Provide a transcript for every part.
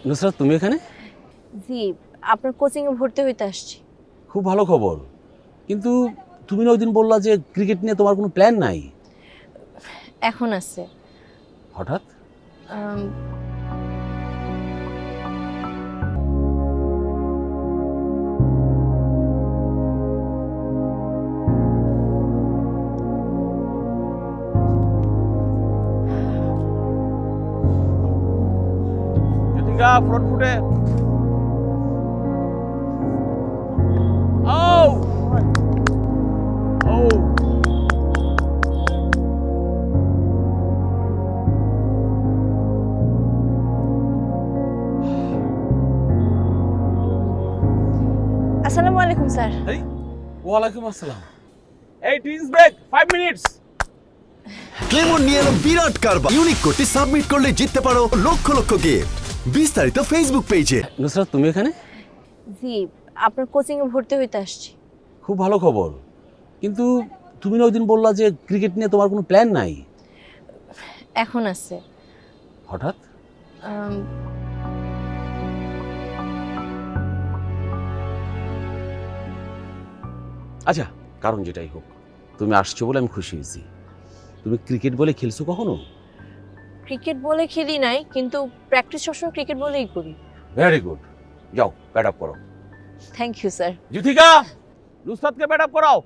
নুসরাত, তুমি এখানে? জি, আপনার কোচিংয়ে ভর্তি হইতে আসছি। খুব ভালো খবর। কিন্তু তুমি না ওই দিন বললা যে ক্রিকেট নিয়ে তোমার কোনো প্ল্যান নাই। এখন আছে। হঠাৎ? আম, জ্যোতিকা, ফ্রন্ট ফুটে। ও ও আসসালামু আলাইকুম স্যার। এই, ওয়ালাইকুম আসসালাম। এই টুইন্স ব্রেক 5 মিনিটস। ক্লেমন নিয়ে এলো বিরাট কারবার। ইউনিক কোডটি সাবমিট করলে জিততে পারো লক্ষ লক্ষ গিফট। বিস্তারিত ফেসবুক পেজে। নুসরাত, তুমি এখানে? জি, আপনার কোচিংয়ে ভর্তি হইতে আসছি। খুব ভালো খবর। কিন্তু তুমি না ওই দিন বললা যে ক্রিকেট নিয়ে তোমার কোনো প্ল্যান নাই। এখন আছে। হঠাৎ? আম, আচ্ছা, কারণ যেটাই হোক, তুমি আসছো বলে আমি খুশি হয়েছি। তুমি ক্রিকেট বলে খেলছো কখনো? ক্রিকেট বলে খেলি নাই, কিন্তু প্র্যাকটিস সবসময় ক্রিকেট বলেই করি। Very good. যাও, ব্যাট আপ করো। Thank you sir. জ্যোতিকা, নুসরাতকে ব্যাট আপ করাও।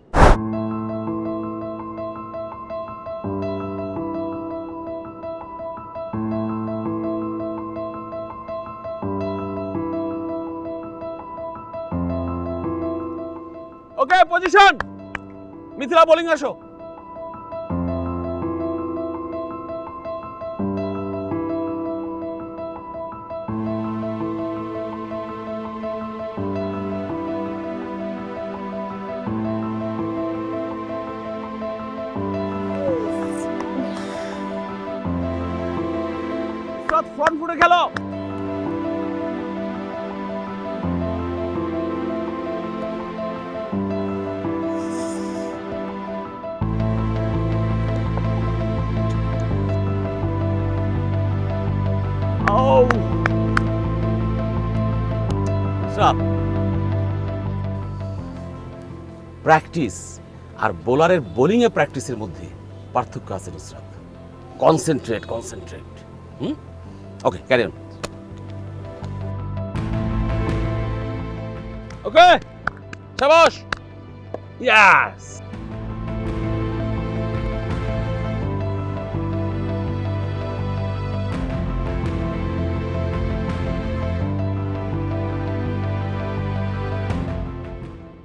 Okay, position. মিথিলা, বোলিং আসো। ফ্রন্ট ফুটে খেলো। প্র্যাকটিস আর বোলারের বোলিং এ প্র্যাকটিসের মধ্যে পার্থক্য আছে Nusrat. Concentrate, concentrate. Okay, carry on. Okay, শাবাশ। ইয়াস।